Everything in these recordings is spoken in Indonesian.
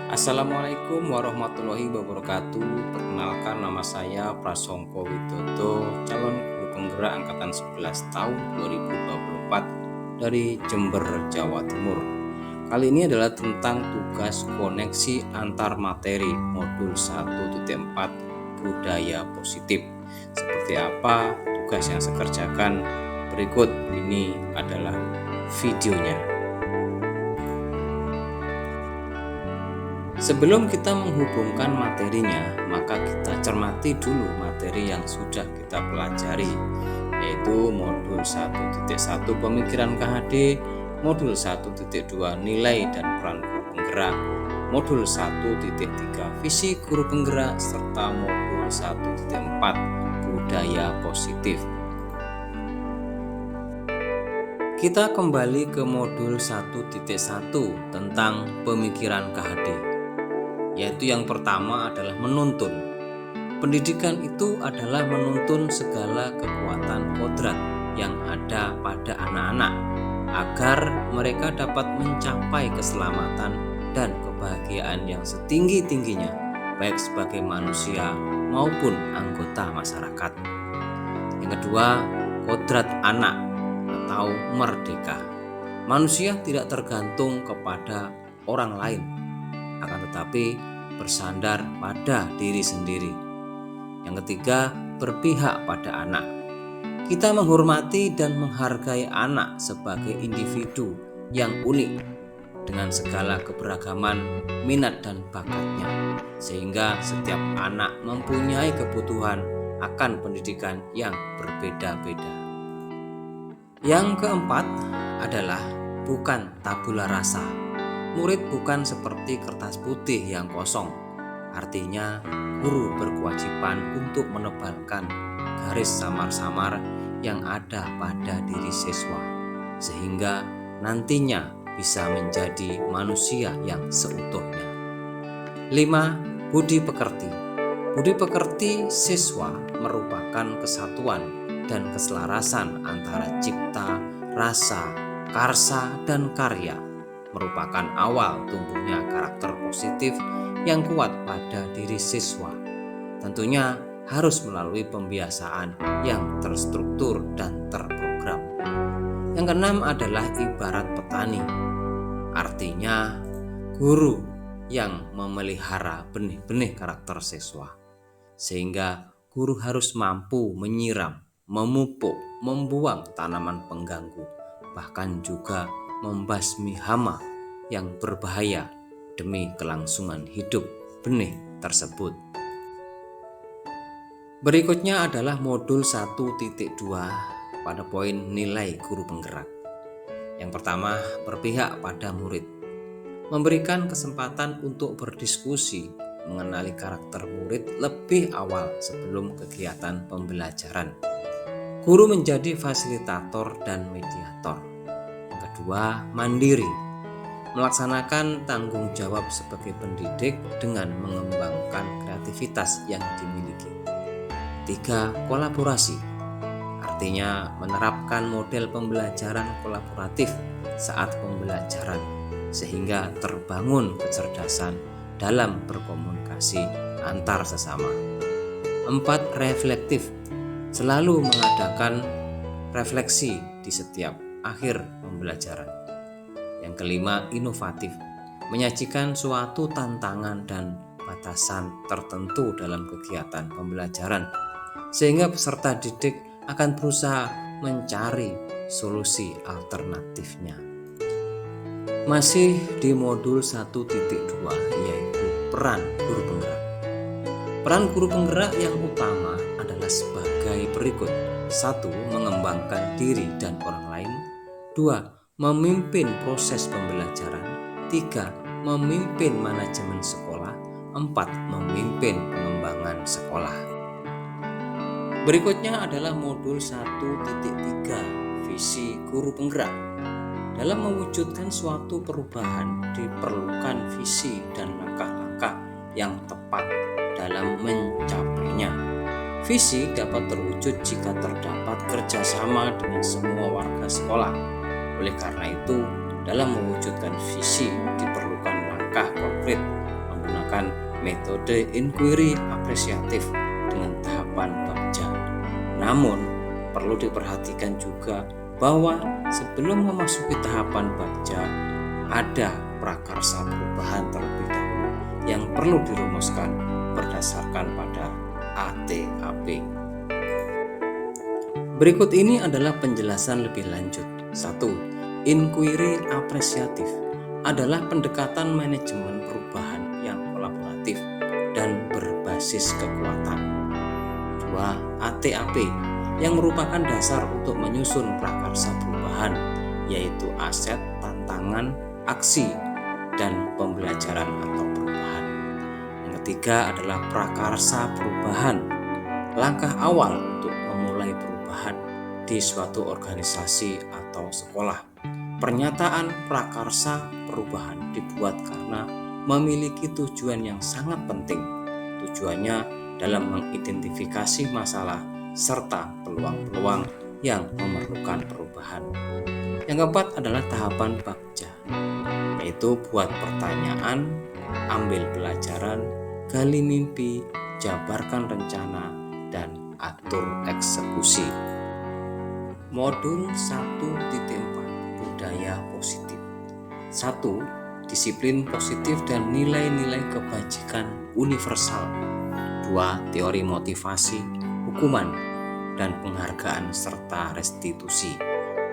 Assalamualaikum warahmatullahi wabarakatuh. Perkenalkan, nama saya Prasongko Widodo, calon guru penggerak angkatan 11 tahun 2024 dari Jember, Jawa Timur. Kali ini adalah tentang tugas koneksi antar materi modul 1.4 budaya positif. Seperti apa tugas yang saya kerjakan? Berikut ini adalah videonya. Sebelum kita menghubungkan materinya, maka kita cermati dulu materi yang sudah kita pelajari, yaitu modul 1.1 pemikiran KHD, modul 1.2 nilai dan peran guru penggerak, modul 1.3 visi guru penggerak, serta modul 1.4 budaya positif. Kita kembali ke modul 1.1 tentang pemikiran KHD. Yaitu yang pertama adalah menuntun. Pendidikan itu adalah menuntun segala kekuatan kodrat yang ada pada anak-anak agar mereka dapat mencapai keselamatan dan kebahagiaan yang setinggi-tingginya, baik sebagai manusia maupun anggota masyarakat. Yang kedua, kodrat anak atau merdeka. Manusia tidak tergantung kepada orang lain, akan tetapi bersandar pada diri sendiri. Yang ketiga, berpihak pada anak. Kita menghormati dan menghargai anak sebagai individu yang unik dengan segala keberagaman minat dan bakatnya, sehingga setiap anak mempunyai kebutuhan akan pendidikan yang berbeda-beda. Yang keempat adalah bukan tabula rasa. Murid bukan seperti kertas putih yang kosong. Artinya, guru berkewajiban untuk menebalkan garis samar-samar yang ada pada diri siswa, sehingga nantinya bisa menjadi manusia yang seutuhnya. 5. Budi pekerti. Budi pekerti siswa merupakan kesatuan dan keselarasan antara cipta, rasa, karsa, dan karya, merupakan awal tumbuhnya karakter positif yang kuat pada diri siswa. Tentunya harus melalui pembiasaan yang terstruktur dan terprogram. Yang keenam adalah ibarat petani. Artinya guru yang memelihara benih-benih karakter siswa, sehingga guru harus mampu menyiram, memupuk, membuang tanaman pengganggu, bahkan juga membasmi hama yang berbahaya demi kelangsungan hidup benih tersebut. Berikutnya adalah modul 1.2 pada poin nilai guru penggerak. Yang pertama, berpihak pada murid. Memberikan kesempatan untuk berdiskusi, mengenali karakter murid lebih awal sebelum kegiatan pembelajaran. Guru menjadi fasilitator dan mediator. Kedua, mandiri, melaksanakan tanggung jawab sebagai pendidik dengan mengembangkan kreativitas yang dimiliki. 3. Kolaborasi, artinya menerapkan model pembelajaran kolaboratif saat pembelajaran, sehingga terbangun kecerdasan dalam berkomunikasi antar sesama. 4. Reflektif, selalu mengadakan refleksi di setiap akhir pembelajaran. Yang kelima, inovatif, menyajikan suatu tantangan dan batasan tertentu dalam kegiatan pembelajaran, sehingga peserta didik akan berusaha mencari solusi alternatifnya. Masih di modul 1.2, yaitu peran guru penggerak. Peran guru penggerak yang utama adalah sebagai berikut. 1. Mengembangkan diri dan orang lain. 2. Memimpin proses pembelajaran. 3. Memimpin manajemen sekolah. 4. Memimpin pengembangan sekolah. Berikutnya adalah modul 1.3 visi guru penggerak. Dalam mewujudkan suatu perubahan diperlukan visi dan langkah-langkah yang tepat dalam mencapainya. Visi dapat terwujud jika terdapat kerjasama dengan semua warga sekolah. Oleh karena itu, dalam mewujudkan visi diperlukan langkah konkret menggunakan metode inquiry apresiatif dengan tahapan bagja. Namun, perlu diperhatikan juga bahwa sebelum memasuki tahapan bagja, ada prakarsa perubahan terlebih dahulu yang perlu dirumuskan berdasarkan pada ATAP. Berikut ini adalah penjelasan lebih lanjut. 1. Inquiry apresiatif adalah pendekatan manajemen perubahan yang kolaboratif dan berbasis kekuatan. 2. ATAP yang merupakan dasar untuk menyusun prakarsa perubahan, yaitu aset, tantangan, aksi, dan pembelajaran atau perubahan. Yang ketiga adalah prakarsa perubahan, langkah awal untuk memulai perubahan di suatu organisasi atau sekolah. Pernyataan prakarsa perubahan dibuat karena memiliki tujuan yang sangat penting. Tujuannya dalam mengidentifikasi masalah serta peluang-peluang yang memerlukan perubahan. Yang keempat adalah tahapan bagja, yaitu buat pertanyaan, ambil pelajaran, gali mimpi, jabarkan rencana, dan atur eksekusi. Modul 1.4 Budaya Positif. 1. Disiplin positif dan nilai-nilai kebajikan universal. 2. Teori motivasi, hukuman, dan penghargaan serta restitusi.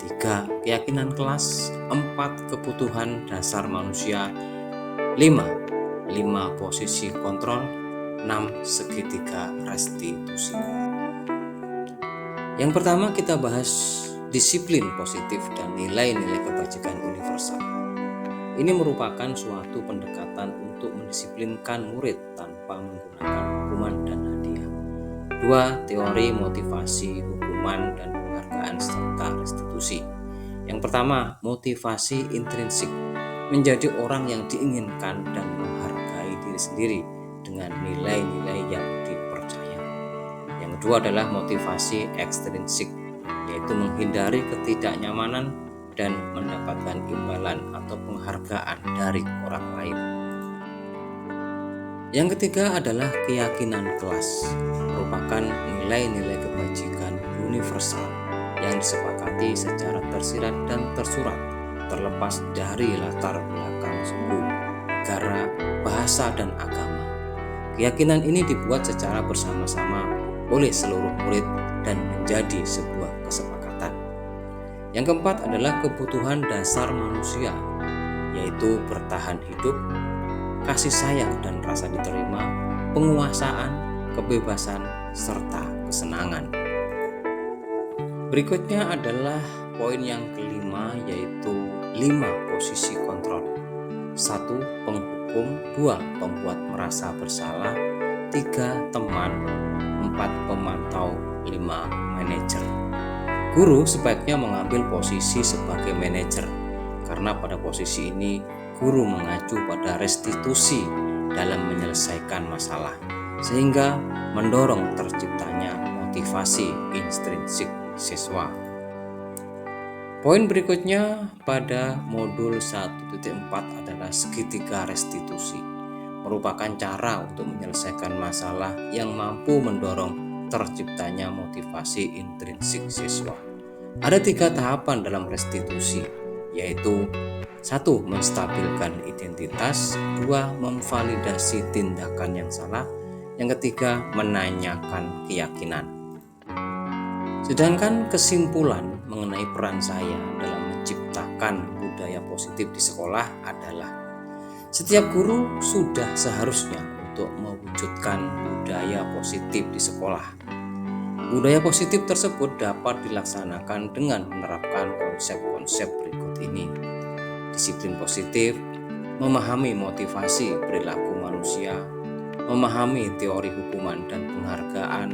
3. Keyakinan kelas. 4. Kebutuhan dasar manusia. 5. Posisi kontrol. 6. Segitiga restitusi. Yang pertama kita bahas disiplin positif dan nilai-nilai kebajikan universal. Ini merupakan suatu pendekatan untuk mendisiplinkan murid tanpa menggunakan hukuman dan hadiah. 2. Teori motivasi, hukuman, dan penghargaan serta restitusi. Yang pertama, motivasi intrinsik, menjadi orang yang diinginkan dan menghargai diri sendiri dengan nilai-nilai yang dipercaya. Yang kedua adalah motivasi ekstrinsik, yaitu menghindari ketidaknyamanan dan mendapatkan imbalan atau penghargaan dari orang lain. Yang ketiga adalah keyakinan kelas, merupakan nilai-nilai kebajikan universal yang disepakati secara tersirat dan tersurat, terlepas dari latar belakang suku, negara, bahasa, dan agama. Keyakinan ini dibuat secara bersama-sama oleh seluruh murid dan menjadi sebuah kesepakatan. Yang keempat adalah kebutuhan dasar manusia, yaitu bertahan hidup, kasih sayang dan rasa diterima, penguasaan, kebebasan, serta kesenangan. Berikutnya adalah poin yang kelima, yaitu 5 posisi kontrol. 1. Penghukum. 2. Pembuat merasa bersalah. 3. Teman. 4. Pemantau. 5. Manajer. Guru sebaiknya mengambil posisi sebagai manajer, karena pada posisi ini guru mengacu pada restitusi dalam menyelesaikan masalah, sehingga mendorong terciptanya motivasi intrinsik siswa. Poin berikutnya pada modul 1.4 adalah segitiga restitusi, merupakan cara untuk menyelesaikan masalah yang mampu mendorong terciptanya motivasi intrinsik siswa. Ada 3 tahapan dalam restitusi, yaitu 1. Menstabilkan identitas. 2. Memvalidasi tindakan yang salah. Yang ketiga, menanyakan keyakinan. Sedangkan kesimpulan mengenai peran saya dalam menciptakan budaya positif di sekolah adalah setiap guru sudah seharusnya untuk mewujudkan budaya positif di sekolah. Budaya positif tersebut dapat dilaksanakan dengan menerapkan konsep-konsep berikut ini. Disiplin positif, memahami motivasi perilaku manusia, memahami teori hukuman dan penghargaan,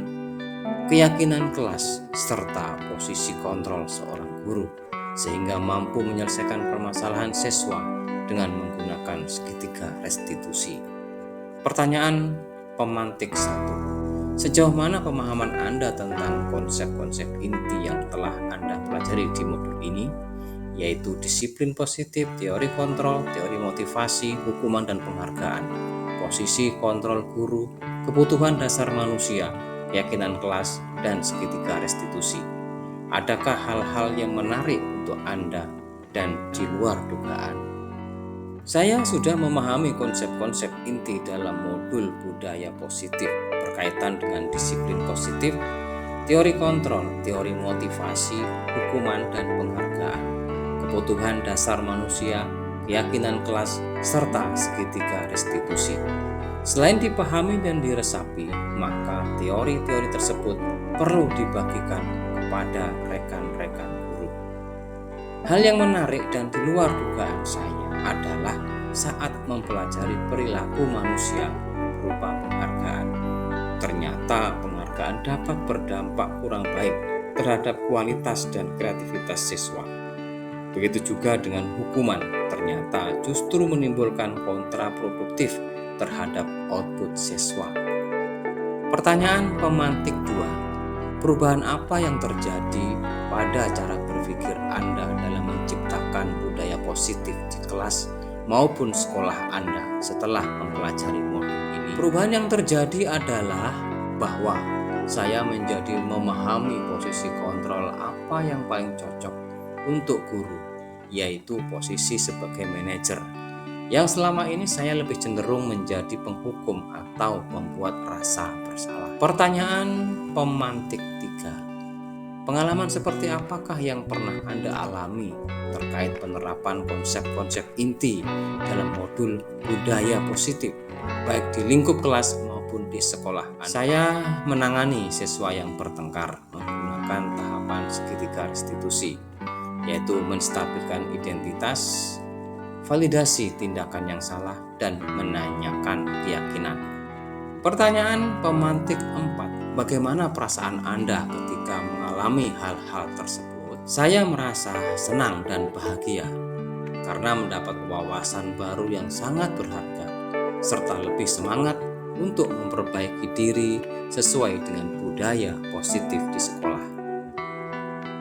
keyakinan kelas, serta posisi kontrol seorang guru, sehingga mampu menyelesaikan permasalahan siswa dengan menggunakan segitiga restitusi. Pertanyaan pemantik 1. Sejauh mana pemahaman Anda tentang konsep-konsep inti yang telah Anda pelajari di modul ini, yaitu disiplin positif, teori kontrol, teori motivasi, hukuman, dan penghargaan? posisi kontrol guru, kebutuhan dasar manusia, keyakinan kelas, dan segitiga restitusi. Adakah hal-hal yang menarik untuk Anda dan di luar dugaan? Saya sudah memahami konsep-konsep inti dalam modul budaya positif berkaitan dengan disiplin positif, teori kontrol, teori motivasi, hukuman dan penghargaan, kebutuhan dasar manusia, keyakinan kelas, serta segitiga restitusi. Selain dipahami dan diresapi, maka teori-teori tersebut perlu dibagikan kepada rekan-rekan guru. Hal yang menarik dan di luar dugaan saya adalah saat mempelajari perilaku manusia berupa penghargaan. Ternyata penghargaan dapat berdampak kurang baik terhadap kualitas dan kreativitas siswa. Begitu juga dengan hukuman, ternyata justru menimbulkan kontraproduktif terhadap output siswa. Pertanyaan pemantik 2. Perubahan apa yang terjadi pada cara berpikir Anda dalam menciptakan budaya positif di kelas maupun sekolah Anda setelah mempelajari modul ini? Perubahan yang terjadi adalah bahwa saya menjadi memahami posisi kontrol apa yang paling cocok untuk guru, yaitu posisi sebagai manajer, yang selama ini saya lebih cenderung menjadi penghukum atau membuat rasa bersalah. Pertanyaan pemantik 3. Pengalaman seperti apakah yang pernah Anda alami terkait penerapan konsep-konsep inti dalam modul budaya positif, baik di lingkup kelas maupun di sekolah Anda? Saya menangani siswa yang bertengkar menggunakan tahapan segitiga restitusi, yaitu menstabilkan identitas, validasi tindakan yang salah, dan menanyakan keyakinan. Pertanyaan pemantik 4. Bagaimana perasaan Anda ketika mengalami hal-hal tersebut? Saya merasa senang dan bahagia karena mendapat wawasan baru yang sangat berharga, serta lebih semangat untuk memperbaiki diri sesuai dengan budaya positif di sekolah.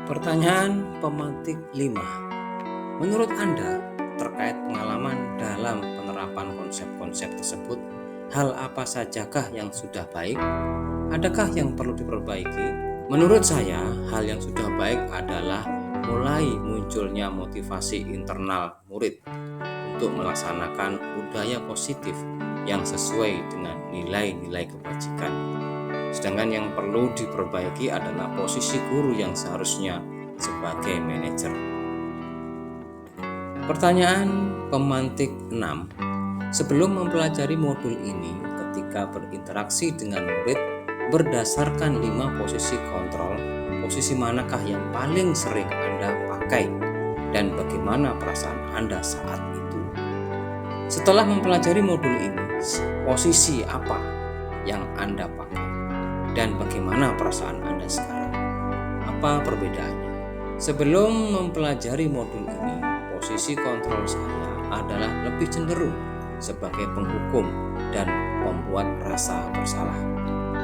Pertanyaan pemantik 5. Menurut Anda, terkait pengalaman dalam penerapan konsep-konsep tersebut, hal apa sajakah yang sudah baik? Adakah yang perlu diperbaiki? Menurut saya, hal yang sudah baik adalah mulai munculnya motivasi internal murid untuk melaksanakan budaya positif yang sesuai dengan nilai-nilai kebajikan. Sedangkan yang perlu diperbaiki adalah posisi guru yang seharusnya sebagai manajer. Pertanyaan pemantik 6. Sebelum mempelajari modul ini, ketika berinteraksi dengan murid berdasarkan 5 posisi kontrol, posisi manakah yang paling sering Anda pakai dan bagaimana perasaan Anda saat itu? Setelah mempelajari modul ini, posisi apa yang Anda pakai dan bagaimana perasaan Anda sekarang? Apa perbedaannya? Sebelum mempelajari modul ini, posisi kontrol saya adalah lebih cenderung sebagai penghukum dan membuat rasa bersalah.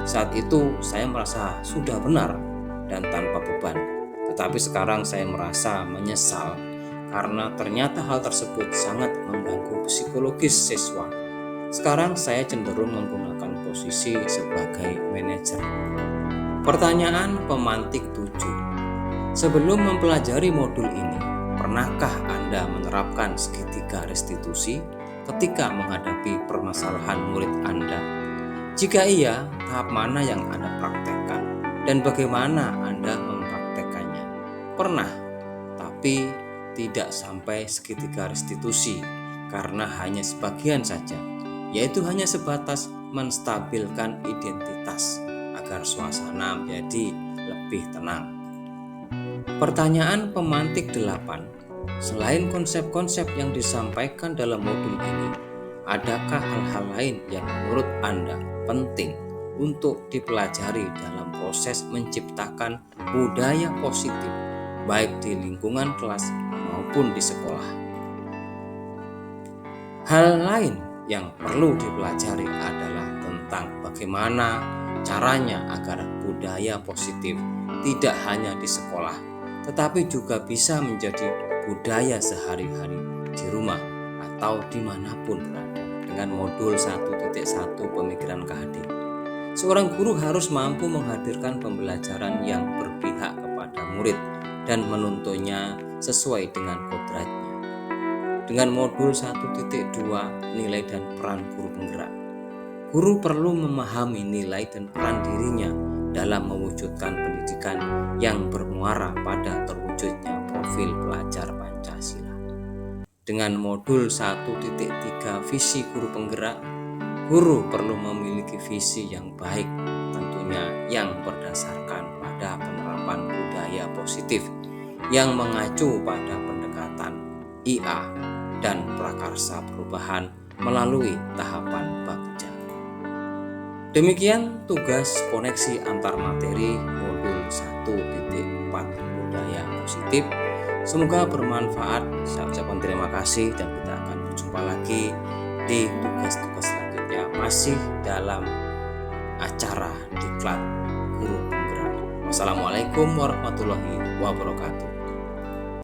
Saat itu saya merasa sudah benar dan tanpa beban. Tetapi sekarang saya merasa menyesal karena ternyata hal tersebut sangat mengganggu psikologis siswa. Sekarang saya cenderung menggunakan posisi sebagai manajer. Pertanyaan pemantik 7. Sebelum mempelajari modul ini, pernahkah Anda menerapkan segitiga restitusi ketika menghadapi permasalahan murid Anda? Jika iya, tahap mana yang Anda praktekkan dan bagaimana Anda mempraktekannya? Pernah, tapi tidak sampai segitiga restitusi karena hanya sebagian saja, yaitu hanya sebatas menstabilkan identitas agar suasana menjadi lebih tenang. Pertanyaan pemantik 8. Selain konsep-konsep yang disampaikan dalam modul ini, adakah hal-hal lain yang menurut Anda penting untuk dipelajari dalam proses menciptakan budaya positif, baik di lingkungan kelas maupun di sekolah? Hal lain yang perlu dipelajari adalah tentang bagaimana caranya agar budaya positif tidak hanya di sekolah, tetapi juga bisa menjadi budaya sehari-hari di rumah atau dimanapun berada. dengan modul 1.1 pemikiran KHD. Seorang guru harus mampu menghadirkan pembelajaran yang berpihak kepada murid dan menuntunnya sesuai dengan kodratnya. Dengan modul 1.2 nilai dan peran guru penggerak, guru perlu memahami nilai dan peran dirinya dalam mewujudkan pendidikan yang bermuara pada terwujudnya profil pelajar Pancasila. Dengan modul 1.3 visi guru penggerak, guru perlu memiliki visi yang baik, tentunya yang berdasarkan pada penerapan budaya positif yang mengacu pada pendekatan IA dan prakarsa perubahan melalui tahapan Bagja. Demikian tugas koneksi antar materi modul 1.4 budaya positif. Semoga bermanfaat. Saya ucapkan terima kasih dan kita akan berjumpa lagi di tugas-tugas selanjutnya masih dalam acara Diklat Guru Penggerak. Wassalamualaikum warahmatullahi wabarakatuh.